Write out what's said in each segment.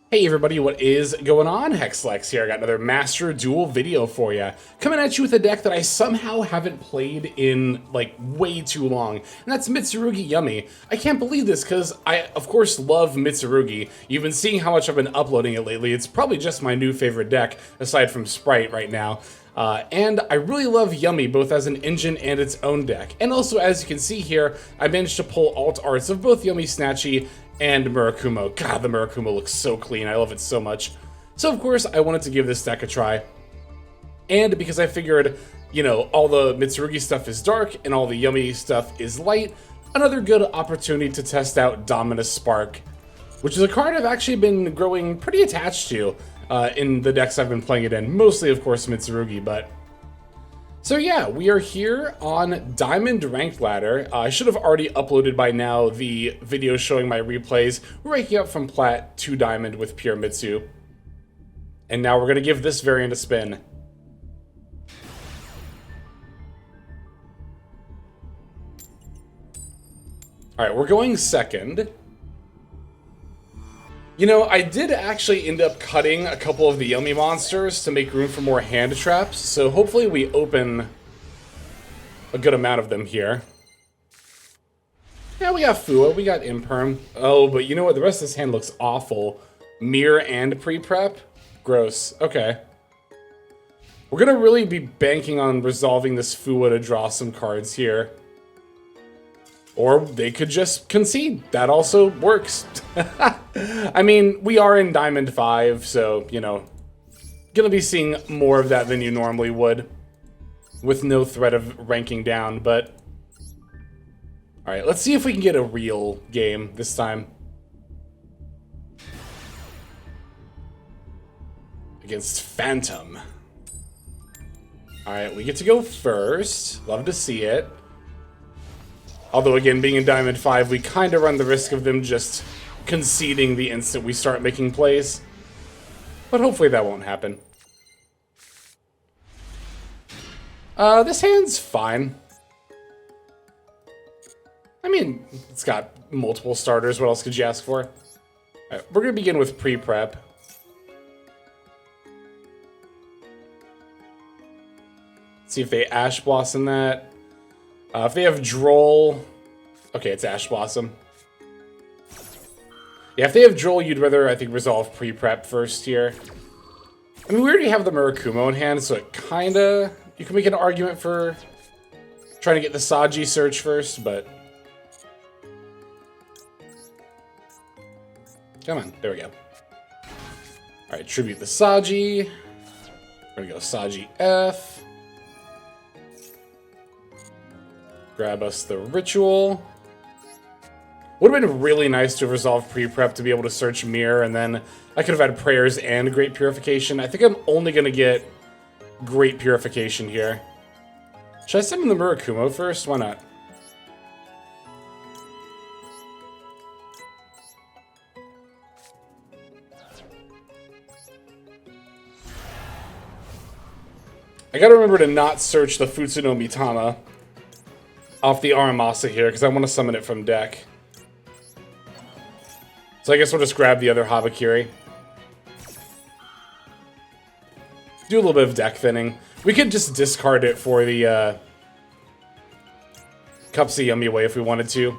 Hey everybody, what is going on? Hexlex here. I got another Master Duel video for you. Coming at you with a deck that I somehow haven't played in, like, way too long. And that's Mitsurugi Yummy. I can't believe this because I, of course, love Mitsurugi. You've been seeing how much I've been uploading it lately. It's probably just my new favorite deck, aside from Sprite right now. And I really love Yummy, both as an engine and its own deck. And also, as you can see here, I managed to pull alt arts of both Yummy Snatchy and Murakumo. God, the Murakumo looks so clean. I love it so much. So, of course, I wanted to give this deck a try. And because I figured, you know, all the Mitsurugi stuff is dark and all the Yummy stuff is light, another good opportunity to test out Dominus Spark, which is a card I've actually been growing pretty attached to in the decks I've been playing it in. Mostly, of course, Mitsurugi, but... So yeah, we are here on Diamond Ranked Ladder. I should have already uploaded by now the video showing my replays. We're ranking up from Plat to Diamond with Pure Mitsu. And now we're going to give this variant a spin. Alright, we're going second. You know, I did actually end up cutting a couple of the Yummy monsters to make room for more hand traps, so hopefully we open a good amount of them here. Yeah, we got Fua, we got Imperm. Oh, but you know what? The rest of this hand looks awful. Mirror and pre-prep? Gross. Okay. We're gonna really be banking on resolving this Fua to draw some cards here. Or they could just concede. That also works. I mean, we are in Diamond 5, so, you know, gonna be seeing more of that than you normally would, with no threat of ranking down, but... Alright, let's see if we can get a real game this time. Against Phantom. Alright, we get to go first. Love to see it. Although, again, being in Diamond 5, we kind of run the risk of them just conceding the instant we start making plays. But hopefully that won't happen. This hand's fine. I mean, it's got multiple starters. What else could you ask for? Alright, we're going to begin with pre-prep. See if they Ash Blossom that. If they have Droll... Okay, it's Ash Blossom. Yeah, if they have Droll, you'd rather, I think, resolve pre-prep first here. I mean, we already have the Murakumo in hand, so it kinda... You can make an argument for trying to get the Saji search first, but... Come on, there we go. Alright, tribute the Saji. We're gonna go Saji F. Grab us the Ritual. Would have been really nice to have resolved pre-prep to be able to search Mirror, and then I could have had Prayers and Great Purification. I think I'm only going to get Great Purification here. Should I summon the Murakumo first? Why not? I gotta remember to not search the Futsu no Mitama off the Aramasa here, because I want to summon it from deck. So I guess we'll just grab the other Habakiri. Do a little bit of deck thinning. We could just discard it for the Cups of Yummy away if we wanted to.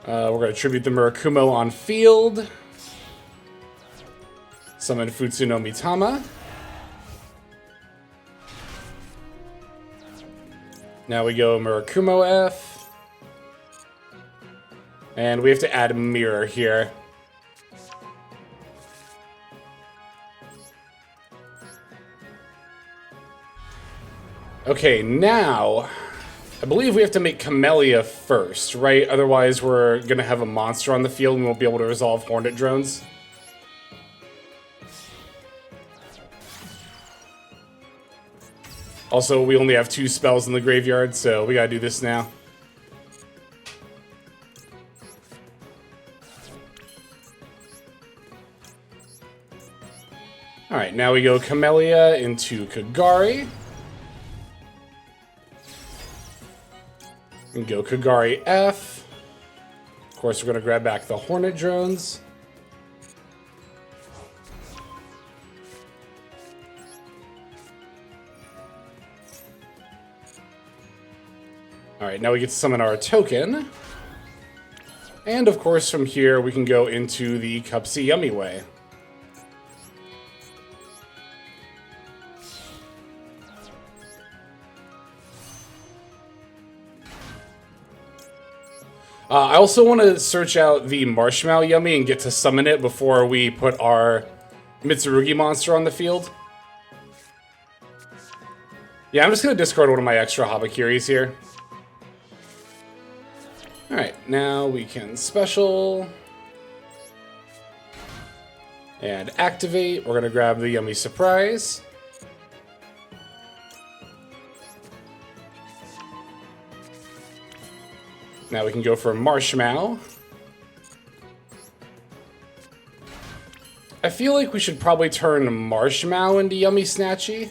We're going to tribute the Murakumo on field. Summon Futsu no Mitama. Now we go Murakumo F. And we have to add Mirror here. Okay, now... I believe we have to make Camellia first, right? Otherwise, we're going to have a monster on the field and we won't be able to resolve Hornet Drones. Also, we only have 2 spells in the graveyard, so we gotta do this now. Alright, now we go Camellia into Kagari. And go Kagari F. Of course, we're going to grab back the Hornet drones. Alright, now we get to summon our token. And of course, from here, we can go into the Cupsy Yummy way. I also want to search out the Marshmallow Yummy and get to summon it before we put our Mitsurugi monster on the field. Yeah, I'm just going to discard one of my extra Habakiris here. Alright, now we can special. And activate. We're going to grab the Yummy Surprise. Now we can go for Marshmallow. I feel like we should probably turn Marshmallow into Yummy Snatchy.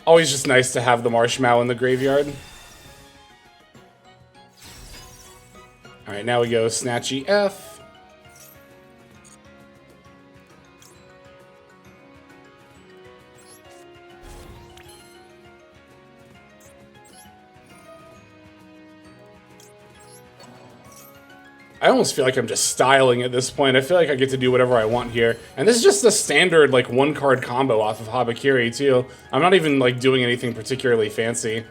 Always just nice to have the Marshmallow in the graveyard. Alright, now we go Snatchy F. I almost feel like I'm just styling at this point. I feel like I get to do whatever I want here. And this is just the standard, like, one-card combo off of Habakiri, too. I'm not even, like, doing anything particularly fancy.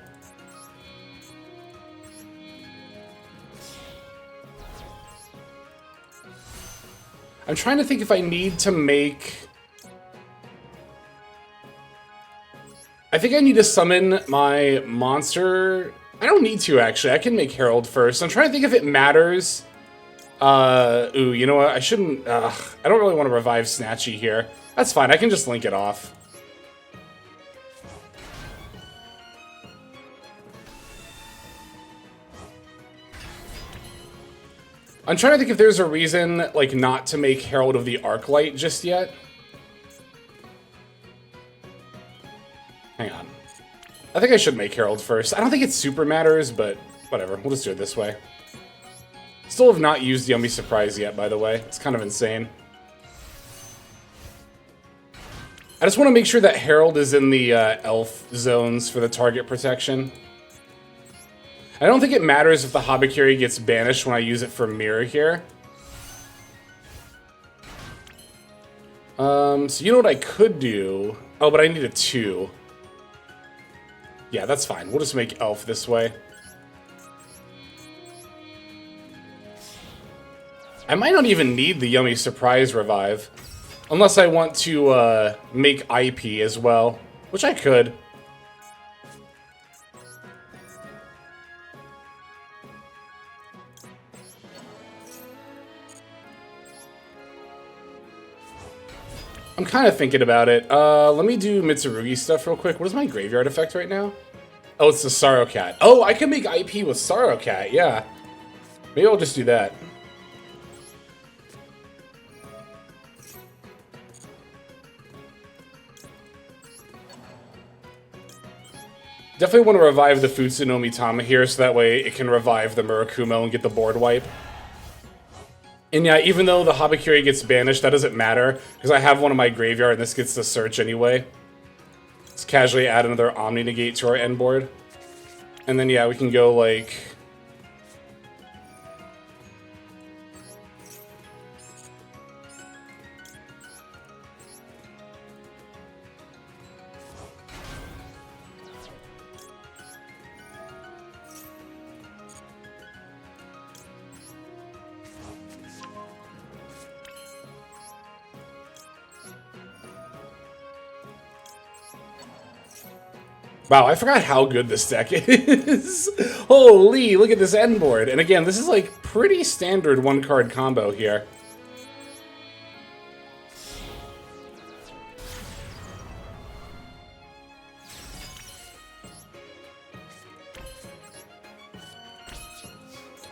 I'm trying to think if I need to make... I think I need to summon my monster... I don't need to, actually. I can make Herald first. I'm trying to think if it matters... ooh, you know what? I shouldn't, I don't really want to revive Snatchy here. That's fine, I can just link it off. I'm trying to think if there's a reason, like, not to make Herald of the Arclight just yet. Hang on. I think I should make Herald first. I don't think it super matters, but whatever. We'll just do it this way. Still have not used Yummy Surprise yet, by the way. It's kind of insane. I just want to make sure that Herald is in the elf zones for the target protection. I don't think it matters if the Habakiri gets banished when I use it for Mirror here. So you know what I could do? Oh, but I need a 2. Yeah, that's fine. We'll just make elf this way. I might not even need the Yummy Surprise revive. Unless I want to make IP as well. Which I could. I'm kind of thinking about it. Let me do Mitsurugi stuff real quick. What is my graveyard effect right now? Oh, it's the Sorrow Cat. Oh, I can make IP with Sorrow Cat, yeah. Maybe I'll just do that. Definitely want to revive the Futsunomi Tama here, so that way it can revive the Murakumo and get the board wipe. And yeah, even though the Habakiri gets banished, that doesn't matter, because I have one in my graveyard and this gets the search anyway. Let's casually add another Omni Negate to our end board. And then yeah, we can go like... Wow, I forgot how good this deck is. Holy, look at this end board. And again, this is like pretty standard one-card combo here.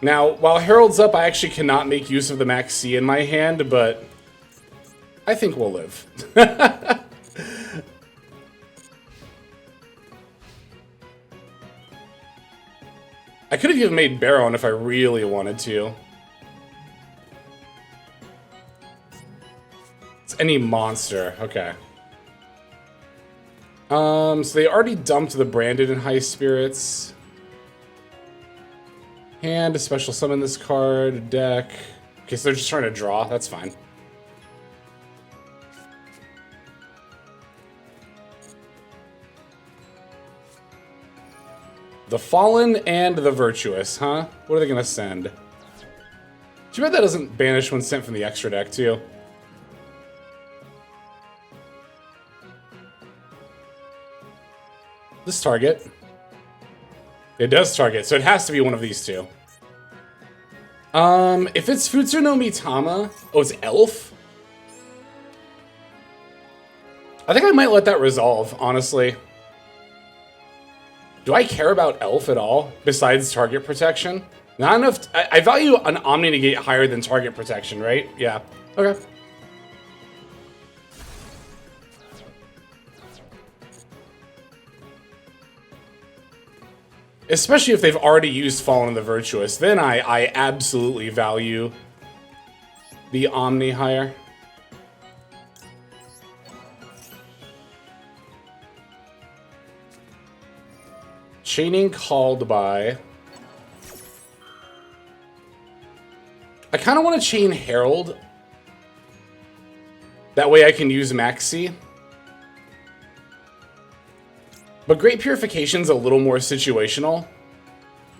Now, while Herald's up, I actually cannot make use of the Max C in my hand, but I think we'll live. I could have even made Baron if I really wanted to. It's any monster. Okay. So they already dumped the Branded and High Spirits. Hand, special summon this card, deck. Okay, so they're just trying to draw. That's fine. The Fallen and the Virtuous, huh? What are they gonna send? Too bad that doesn't banish when sent from the extra deck, too. This target. It does target, so it has to be one of these two. If it's Futsu no Mitama... Oh, it's Elf? I think I might let that resolve, honestly. Do I care about Elf at all, besides target protection? Not enough... I value an Omni Negate higher than target protection, right? Yeah. Okay. Especially if they've already used Fallen and the Virtuous, then I absolutely value the Omni higher. Chaining called by... I kind of want to chain Herald. That way I can use Maxi. But Great Purification's a little more situational.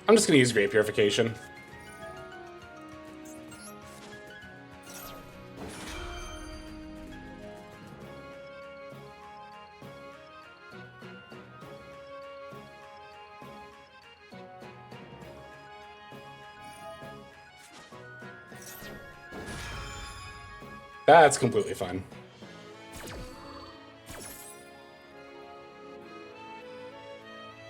I'm just going to use Great Purification. That's completely fine.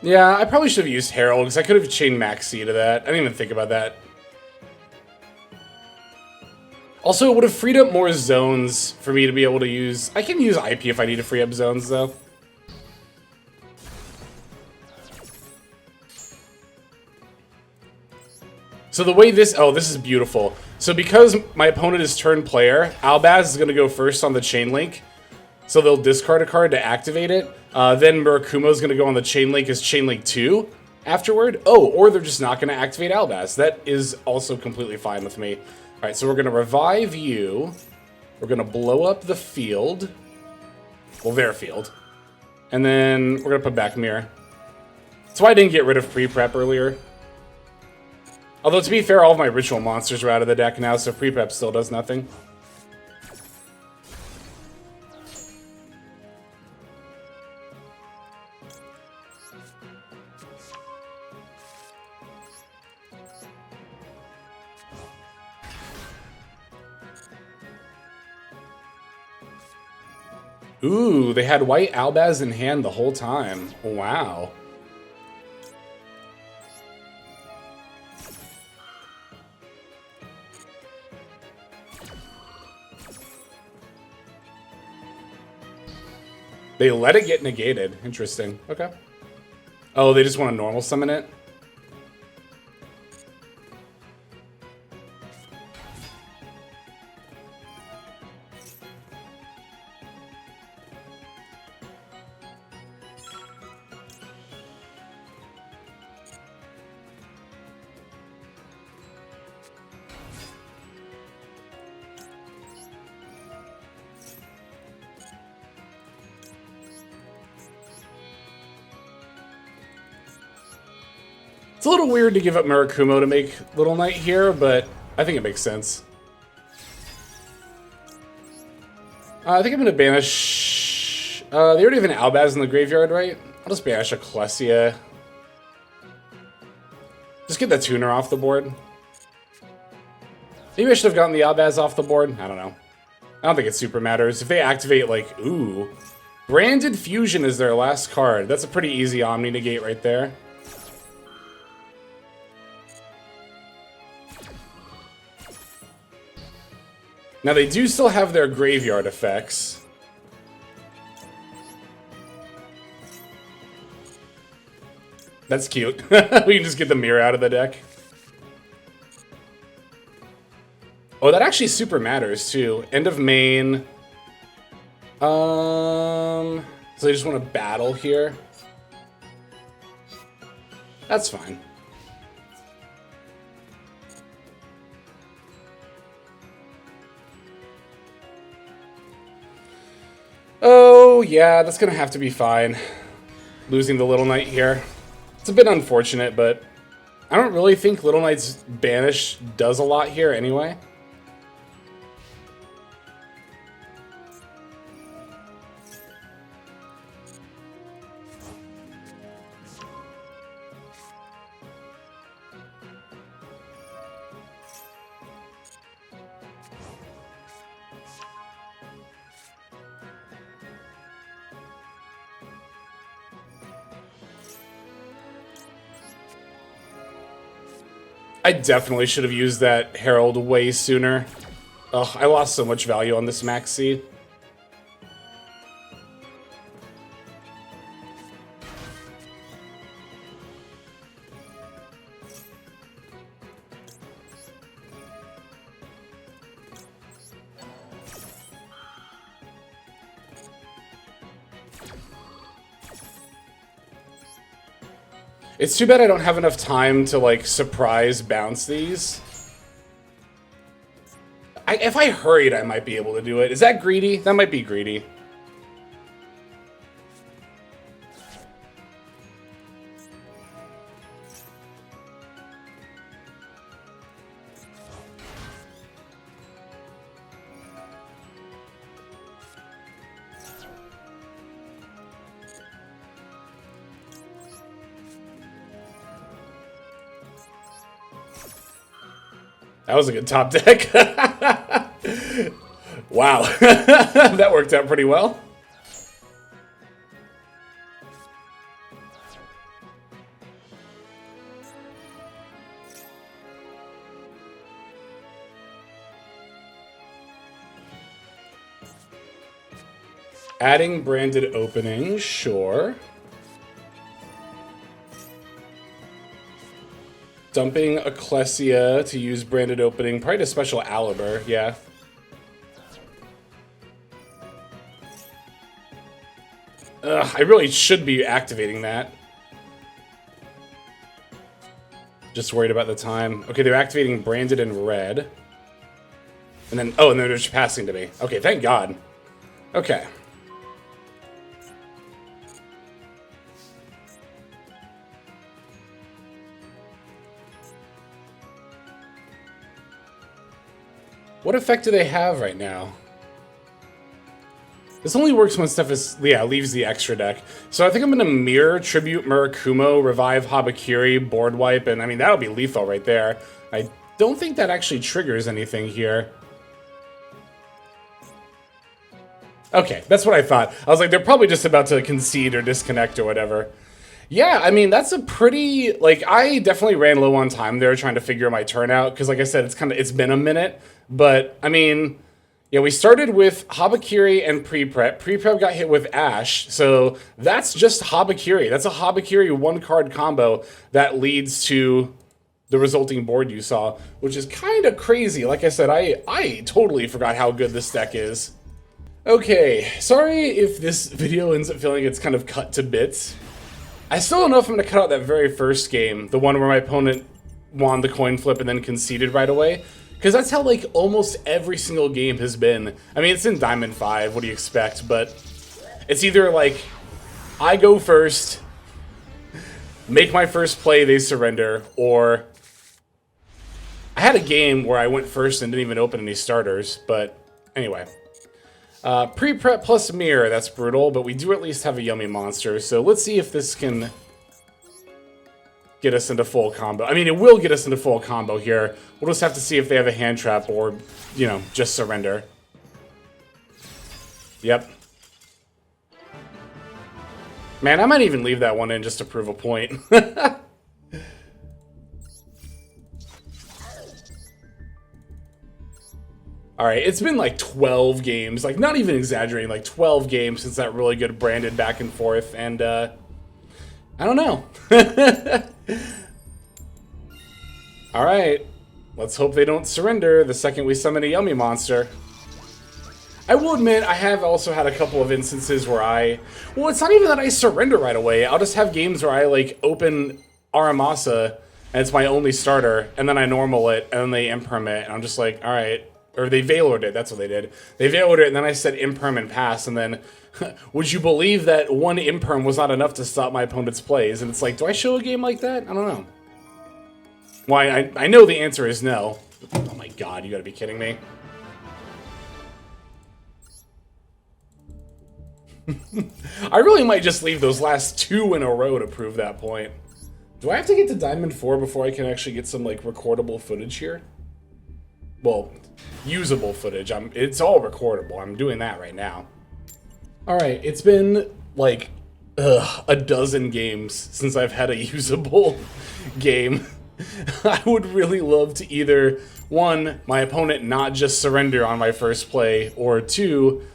Yeah, I probably should have used Herald, because I could have chained Maxi to that. I didn't even think about that. Also, it would have freed up more zones for me to be able to use... I can use IP if I need to free up zones, though. So the way this... Oh, this is beautiful. So because my opponent is turn player, Albaz is going to go first on the chain link. So they'll discard a card to activate it. Then Murakumo's going to go on the chain link as chain link 2 afterward. Oh, or they're just not going to activate Albaz. That is also completely fine with me. All right, so we're going to revive you. We're going to blow up the field. Well, their field. And then we're going to put back Mirror. That's why I didn't get rid of pre-prep earlier. Although, to be fair, all of my ritual monsters are out of the deck now, so pre-prep still does nothing. Ooh, they had white Albaz in hand the whole time. Wow. They let it get negated. Interesting. Okay. Oh, they just want to normal summon it? It's a little weird to give up Murakumo to make Little Knight here, but I think it makes sense. I think I'm going to banish... they already have an Albaz in the graveyard, right? I'll just banish a Klesia. Just get the tuner off the board. Maybe I should have gotten the Albaz off the board. I don't know. I don't think it super matters. If they activate, like, ooh. Branded Fusion is their last card. That's a pretty easy Omni Negate right there. Now, they do still have their graveyard effects. That's cute. We can just get the mirror out of the deck. Oh, that actually super matters, too. End of main. So they just want to battle here. That's fine. Oh, yeah, that's gonna have to be fine. Losing the Little Knight here. It's a bit unfortunate, but I don't really think Little Knight's Banish does a lot here anyway. I definitely should have used that Herald way sooner. Ugh, I lost so much value on this maxi. It's too bad I don't have enough time to, like, surprise bounce these. If I hurried, I might be able to do it. Is that greedy? That might be greedy. That was a good top deck. Wow. That worked out pretty well. Adding branded openings, sure. Dumping Ecclesia to use branded opening. Probably to special Aliber, yeah. Ugh, I really should be activating that. Just worried about the time. Okay, they're activating branded in red. And then, oh, and they're just passing to me. Okay, thank God. Okay. What effect do they have right now? This only works when stuff is, yeah, leaves the extra deck. So I think I'm going to Mirror, Tribute, Murakumo, Revive Habakiri, Board Wipe, and I mean, that'll be lethal right there. I don't think that actually triggers anything here. Okay, that's what I thought. I was like, they're probably just about to concede or disconnect or whatever. Yeah, I mean, that's a pretty, like, I definitely ran low on time there trying to figure my turn out, because like I said, it's been a minute. But, I mean, yeah, we started with Habakiri and Pre-Prep. Pre-Prep got hit with Ash, so that's just Habakiri. That's a Habakiri one-card combo that leads to the resulting board you saw, which is kind of crazy. Like I said, I totally forgot how good this deck is. Okay, sorry if this video ends up feeling it's kind of cut to bits. I still don't know if I'm going to cut out that very first game, the one where my opponent won the coin flip and then conceded right away. Because that's how, like, almost every single game has been. I mean, it's in Diamond 5, what do you expect? But it's either, like, I go first, make my first play, they surrender, or I had a game where I went first and didn't even open any starters, but anyway. Pre-prep plus mirror, that's brutal, but we do at least have a yummy monster, so let's see if this can get us into full combo. I mean, it will get us into full combo here. We'll just have to see if they have a hand trap or, you know, just surrender. Yep. Man, I might even leave that one in just to prove a point. Alright, it's been like 12 games, like not even exaggerating, like 12 games since that really good branded back and forth, and I don't know. Alright. Let's hope they don't surrender the second we summon a Yummy monster. I will admit, I have also had a couple of instances where well, it's not even that I surrender right away. I'll just have games where I, like, open Aramasa, and it's my only starter, and then I normal it, and then they imperm it, and I'm just like, alright. Or they Veilored it, that's what they did. They Veilored it, and then I said imperm and pass, and then, would you believe that one imperm was not enough to stop my opponent's plays? And it's like, do I show a game like that? I don't know. Why, I know the answer is no. Oh my god, you gotta be kidding me. I really might just leave those last 2 in a row to prove that point. Do I have to get to Diamond 4 before I can actually get some, like, recordable footage here? Well, usable footage. It's all recordable. I'm doing that right now. Alright, it's been, like, a dozen games since I've had a usable game. I would really love to either, 1, my opponent not just surrender on my first play, or 2,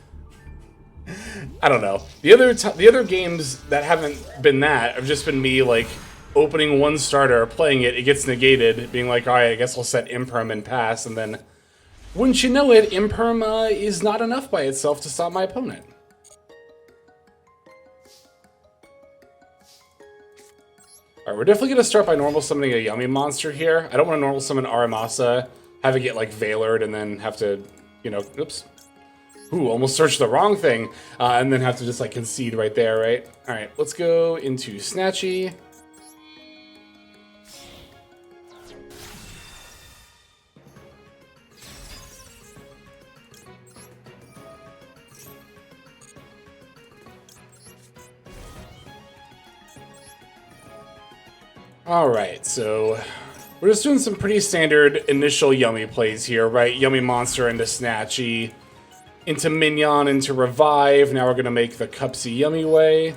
I don't know. The other games that haven't been that have just been me, like, opening one starter, playing it, it gets negated, being like, alright, I guess I'll set imperm and pass, and then, wouldn't you know it, imperm is not enough by itself to stop my opponent. Alright, we're definitely going to start by normal summoning a Yummy monster here. I don't want to normal summon Aramasa, have it get, like, Veilored, and then have to, you know, oops. Ooh, almost searched the wrong thing, and then have to just, like, concede right there, right? Alright, let's go into Snatchy. Alright, so we're just doing some pretty standard initial Yummy plays here, right? Yummy monster into Snatchy, into Minion, into Revive. Now we're going to make the Cupsy Yummy way.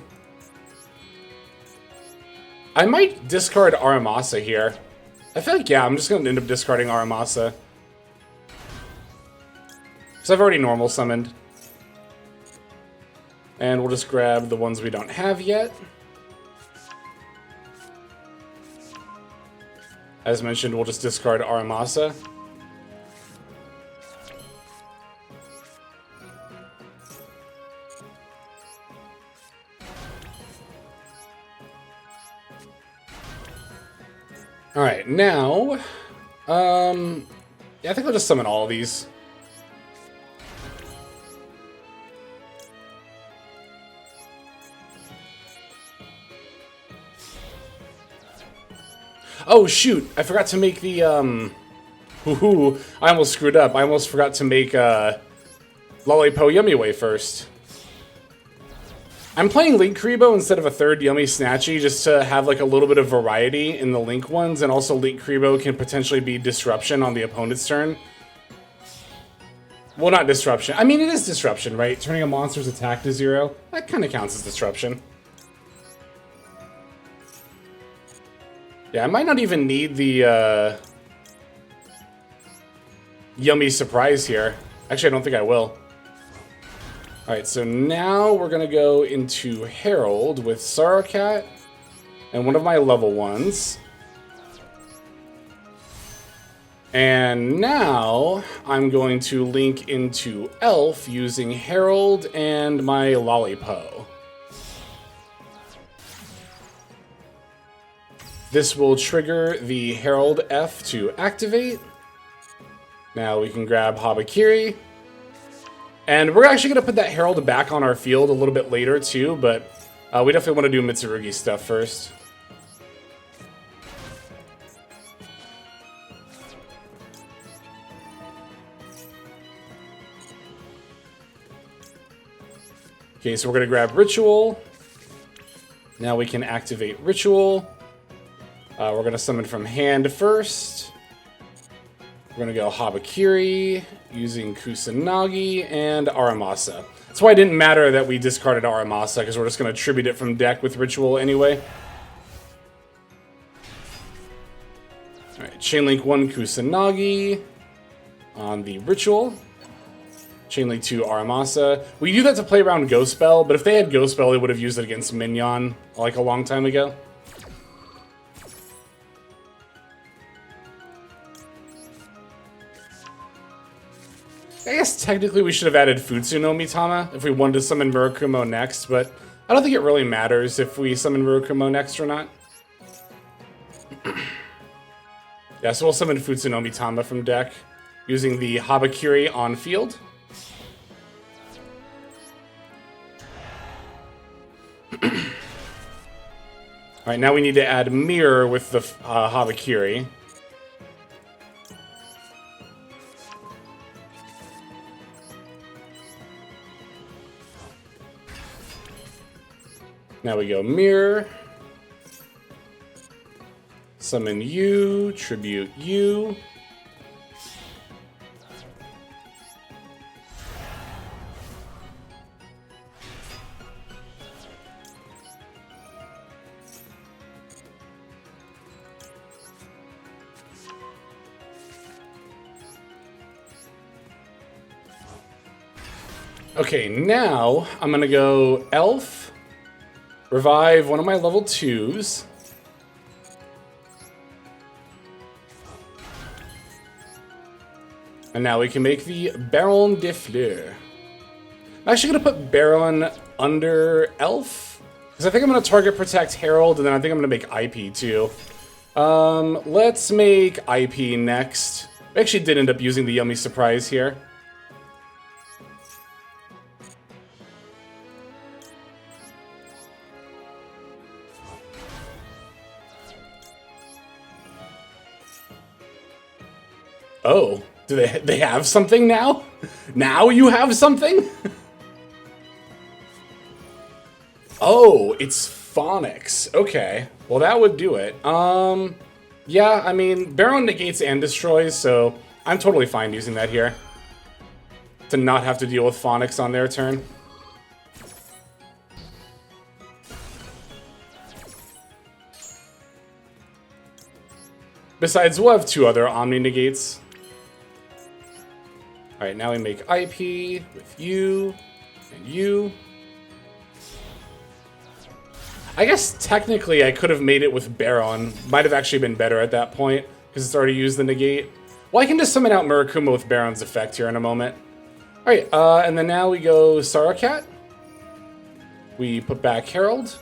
I might discard Aramasa here. I feel like, yeah, I'm just going to end up discarding Aramasa. Because I've already normal summoned. And we'll just grab the ones we don't have yet. As mentioned, we'll just discard Aramasa. Alright, now, yeah, I think I'll just summon all of these. Oh, shoot, I forgot to make the, I almost screwed up. I almost forgot to make, Lollipo Yummy Way first. I'm playing Link Kuriboh instead of a third Yummy Snatchy just to have like a little bit of variety in the Link ones, and also Link Kuriboh can potentially be disruption on the opponent's turn. Well, not disruption. I mean, it is disruption, right? Turning a monster's attack to 0. That kind of counts as disruption. Yeah, I might not even need the Yummy Surprise here. Actually, I don't think I will. Alright, so now we're going to go into Herald with Sarrowcat and one of my level 1s. And now I'm going to link into Elf using Herald and my Lollipo. This will trigger the Herald F to activate. Now we can grab Habakiri. And we're actually going to put that Herald back on our field a little bit later too, but we definitely want to do Mitsurugi stuff first. Okay, so we're going to grab Ritual. Now we can activate Ritual. We're going to summon from hand first. We're going to go Habakiri using Kusanagi and Aramasa. That's why it didn't matter that we discarded Aramasa, because we're just going to tribute it from deck with Ritual anyway. Alright, Chainlink 1 Kusanagi on the Ritual. Chain Link 2 Aramasa. We do that to play around Ghost Spell, but if they had Ghost Spell, they would have used it against Mignon like a long time ago. I guess technically we should have added Futsu no Mitama if we wanted to summon Murakumo next, but I don't think it really matters if we summon Murakumo next or not. Yeah, so we'll summon Futsu no Mitama from deck using the Habakiri on field. Alright, now we need to add Mirror with the Habakiri. Now we go Mirror. Summon you, tribute you. Okay, now I'm gonna go Elf, revive one of my level 2s. And now we can make the Baron de Fleur. I'm actually gonna put Baron under Elf, because I think I'm gonna target Protect Herald, and then I think I'm gonna make IP too. Let's make IP next. We actually did end up using the Yummy Surprise here. Oh, do they have something now? Now you have something? Oh, it's Phonics. Okay, well that would do it. Yeah, I mean, Baron negates and destroys, so I'm totally fine using that here. To not have to deal with Phonics on their turn. Besides, we'll have 2 other Omni negates. Alright, now we make IP with you and you. I guess technically I could have made it with Baron. Might have actually been better at that point, because it's already used the negate. Well, I can just summon out Murakumo with Baron's effect here in a moment. Alright, and then now we go Sarakat. We put back Herald.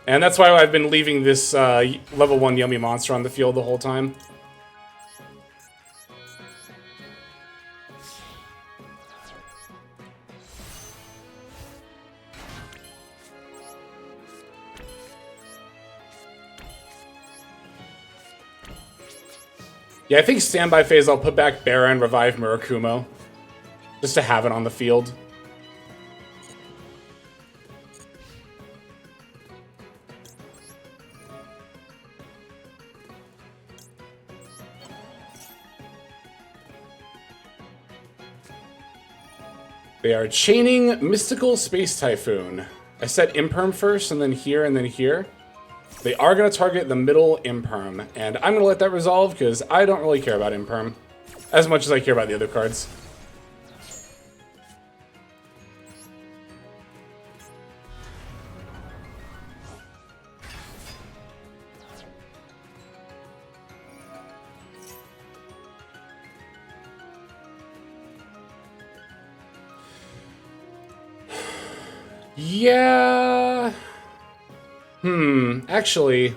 And that's why I've been leaving this level 1 Yummy monster on the field the whole time. Yeah, I think standby phase I'll put back Baron, revive Murakumo. Just to have it on the field. They are chaining Mystical Space Typhoon. I set Imperm first, and then here, and then here. They are going to target the middle Imperm, and I'm going to let that resolve because I don't really care about Imperm as much as I care about the other cards. Yeah... actually...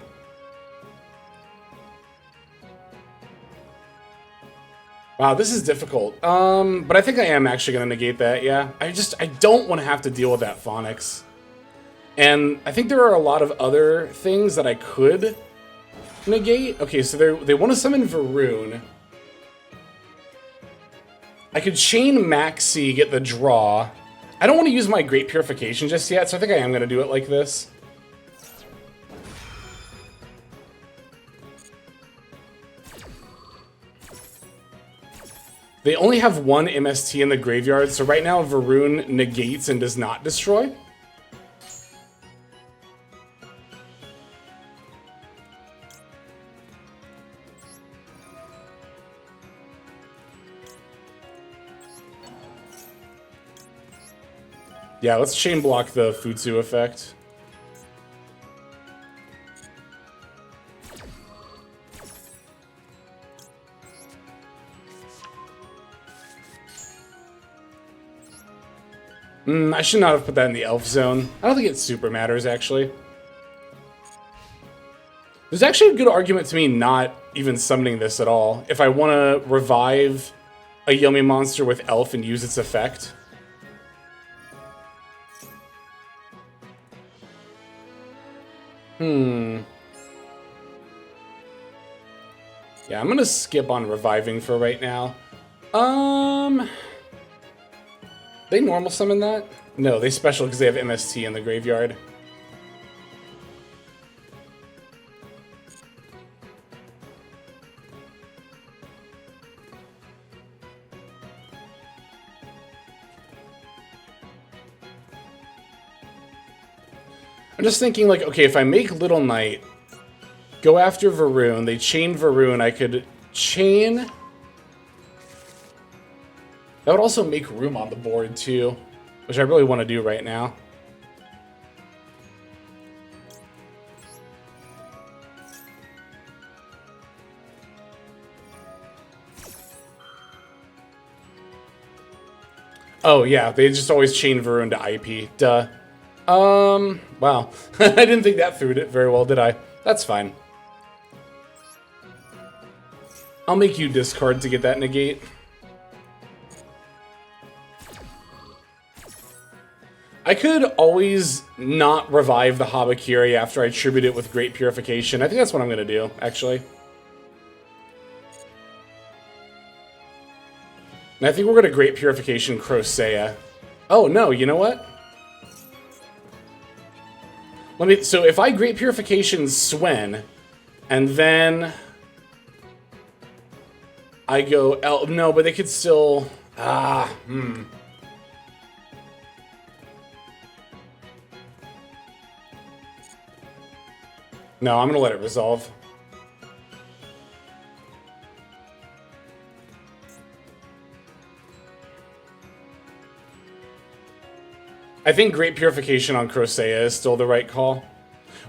Wow, this is difficult. But I think I am actually going to negate that, yeah. I don't want to have to deal with that Phonics. And I think there are a lot of other things that I could negate. Okay, so they want to summon Varun. I could chain Maxi, get the draw. I don't want to use my Great Purification just yet, so I think I am going to do it like this. They only have 1 MST in the graveyard, so right now Varun negates and does not destroy. Yeah, let's chain block the Futsu effect. I should not have put that in the elf zone. I don't think it super matters, actually. There's actually a good argument to me not even summoning this at all. If I want to revive a Yomi monster with elf and use its effect. Yeah, I'm gonna skip on reviving for right now. They normal summon that? No, they special because they have MST in the graveyard. I'm just thinking, like, okay, if I make Little Knight, go after Varun, they chain Varun, I could chain... That would also make room on the board, too, which I really want to do right now. Oh, yeah, they just always chain Varun to IP. Duh. Wow. I didn't think that through it very well, did I? That's fine. I'll make you discard to get that negate. I could always not revive the Habakiri after I tribute it with Great Purification. I think that's what I'm going to do, actually. And I think we're going to Great Purification Crosea. Oh, no, you know what? So if I Great Purification Swen, and then I go no, but they could still... No, I'm gonna let it resolve. I think Great Purification on Crosea is still the right call.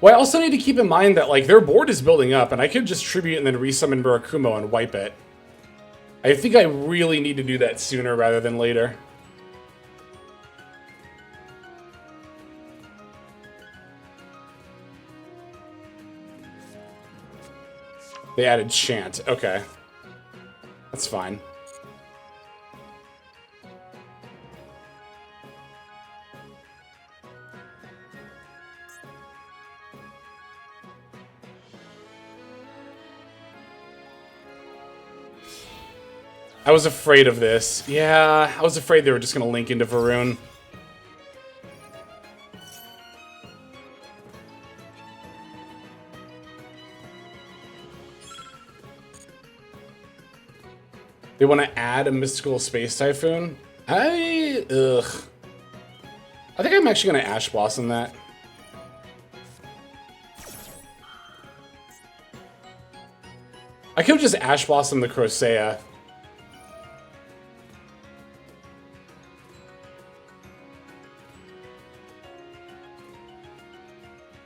Well, I also need to keep in mind that, like, their board is building up, and I could just tribute and then resummon Murakumo and wipe it. I think I really need to do that sooner rather than later. They added Chant. Okay. That's fine. I was afraid of this. Yeah, I was afraid they were just going to link into Varun. They want to add a Mystical Space Typhoon? I think I'm actually going to Ash Blossom that. I could have just Ash Blossom the Crosea.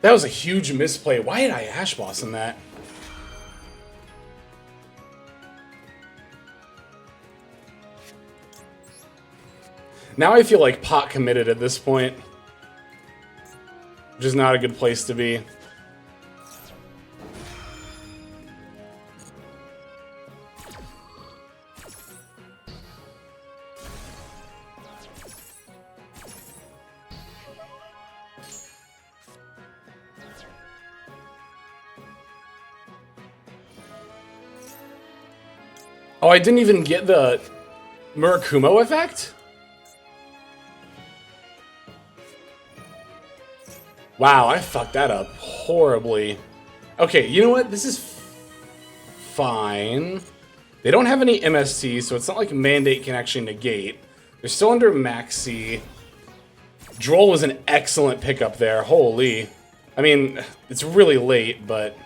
That was a huge misplay. Why did I Ash Blossom that? Now I feel like pot committed at this point. Which is not a good place to be. Oh, I didn't even get the Murakumo effect? Wow, I fucked that up horribly. Okay, you know what? This is fine. They don't have any MST, so it's not like Mandate can actually negate. They're still under Maxi. Droll was an excellent pickup there. Holy. I mean, it's really late, but...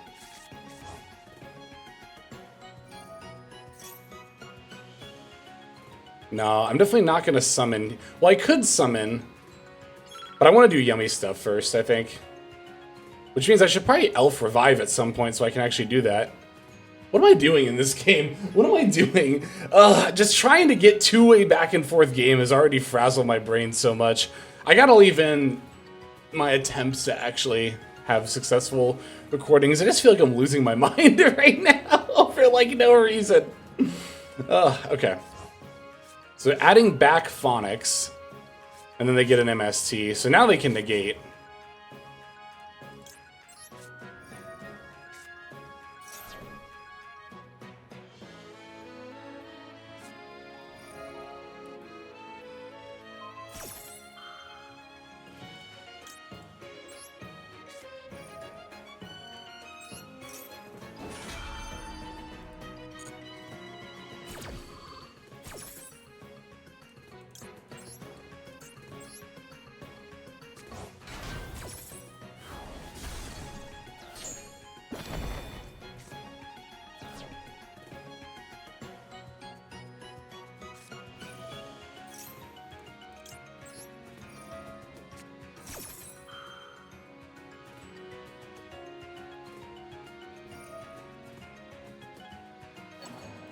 No, I'm definitely not going to summon... Well, I could summon... But I want to do yummy stuff first, I think. Which means I should probably Elf Revive at some point so I can actually do that. What am I doing in this game? What am I doing? Just trying to get to a back and forth game has already frazzled my brain so much. I gotta leave in my attempts to actually have successful recordings. I just feel like I'm losing my mind right now for like no reason. Okay. So adding back phonics, and then they get an MST. So now they can negate.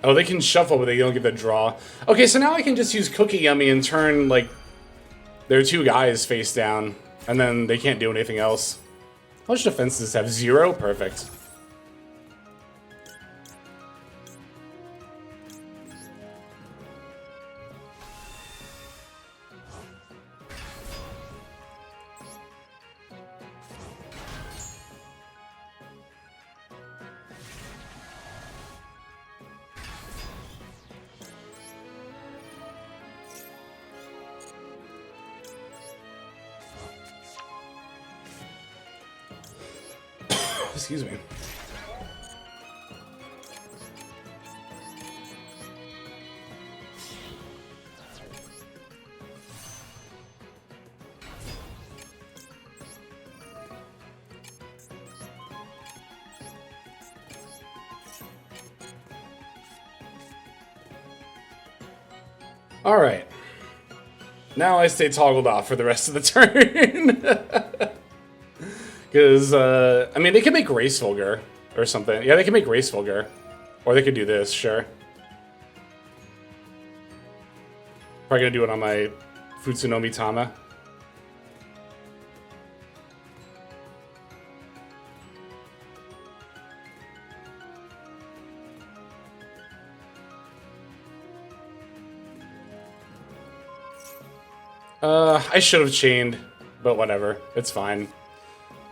Oh, they can shuffle, but they don't get the draw. Okay, so now I can just use Cookie Yummy and turn, like, their two guys face down, and then they can't do anything else. How much defense does this have? 0? Perfect. Excuse me. All right. Now I stay toggled off for the rest of the turn. Because, I mean, they can make Race Vulgar or something. Yeah, they can make Race Vulgar. Or they could do this, sure. Probably gonna do it on my Futsunomi Tama. I should have chained, but whatever. It's fine.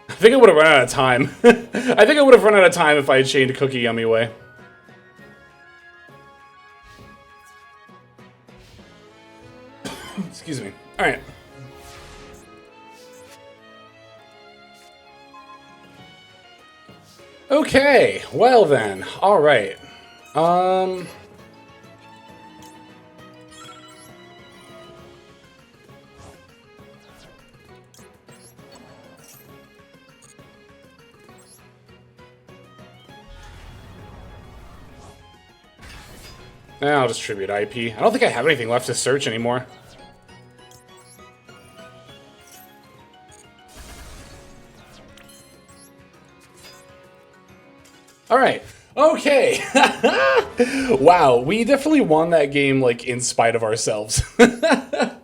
I think I would have run out of time. I think I would have run out of time if I had chained Cookie Yummy way. Excuse me. Alright. Okay, well then. Alright. I'll distribute IP. I don't think I have anything left to search anymore. Alright. Okay. Wow, we definitely won that game, like, in spite of ourselves. I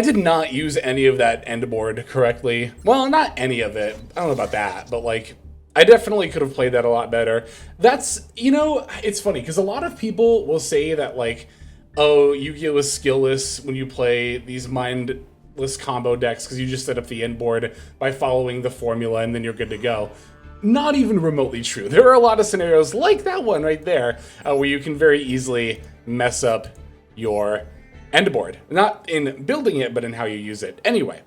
did not use any of that end board correctly. Well, not any of it. I don't know about that, but, like, I definitely could have played that a lot better. That's, you know, it's funny, because a lot of people will say that, like, oh, Yu-Gi-Oh! Is skill-less when you play these mindless combo decks because you just set up the end board by following the formula and then you're good to go. Not even remotely true. There are a lot of scenarios like that one right there where you can very easily mess up your end board. Not in building it, but in how you use it. Anyway.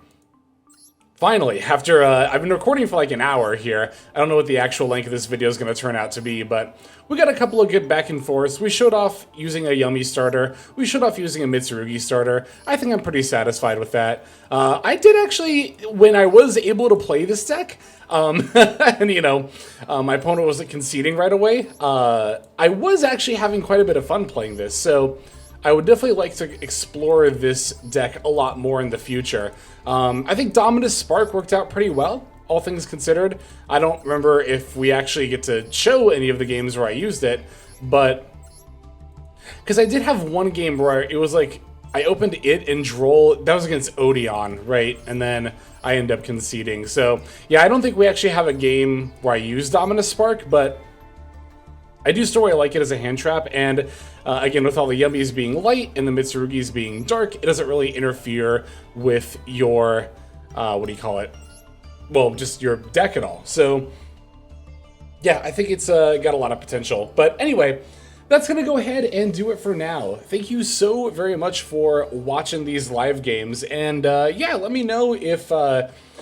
Finally, after, I've been recording for like an hour here. I don't know what the actual length of this video is going to turn out to be, but we got a couple of good back and forths. We showed off using a Yummy starter. We showed off using a Mitsurugi starter. I think I'm pretty satisfied with that. I did actually, when I was able to play this deck, and you know, my opponent wasn't conceding right away, I was actually having quite a bit of fun playing this, so I would definitely like to explore this deck a lot more in the future. I think Dominus Spark worked out pretty well, all things considered. I don't remember if we actually get to show any of the games where I used it, but because I did have one game where it was like I opened it and Droll. That was against Odeon, right? And then I ended up conceding. So yeah, I don't think we actually have a game where I use Dominus Spark, but I do still really like it as a hand trap. And again, with all the Yummies being light and the Mitsurugis being dark, it doesn't really interfere with your what do you call it? Well, just your deck at all. So yeah, I think it's got a lot of potential. But anyway, that's going to go ahead and do it for now. Thank you so very much for watching these live games. And yeah, let me know if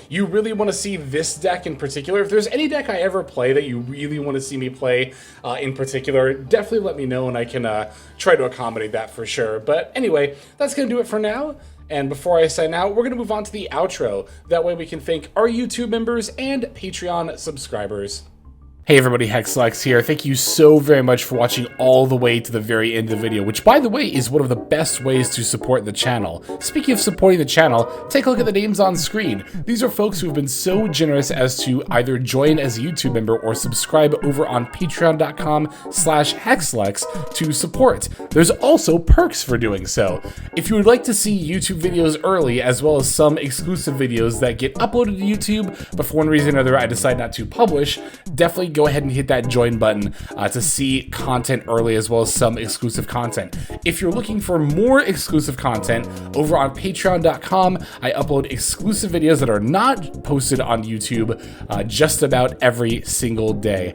you really want to see this deck in particular. If there's any deck I ever play that you really want to see me play in particular, definitely let me know and I can try to accommodate that for sure. But anyway, that's going to do it for now. And before I sign out, we're going to move on to the outro. That way we can thank our YouTube members and Patreon subscribers. Hey everybody, Hexlex here. Thank you so very much for watching all the way to the very end of the video, which by the way is one of the best ways to support the channel. Speaking of supporting the channel, take a look at the names on screen. These are folks who have been so generous as to either join as a YouTube member or subscribe over on patreon.com/Hexlex to support. There's also perks for doing so. If you would like to see YouTube videos early, as well as some exclusive videos that get uploaded to YouTube, but for one reason or another I decide not to publish, definitely go ahead and hit that join button to see content early, as well as some exclusive content. If you're looking for more exclusive content, over on patreon.com, I upload exclusive videos that are not posted on YouTube just about every single day.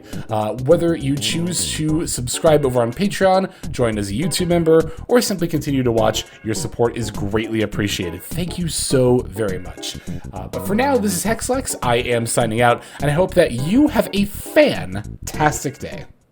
Whether you choose to subscribe over on Patreon, join as a YouTube member, or simply continue to watch, your support is greatly appreciated. Thank you so very much. But for now, this is Hexlex. I am signing out, and I hope that you have a fantastic day.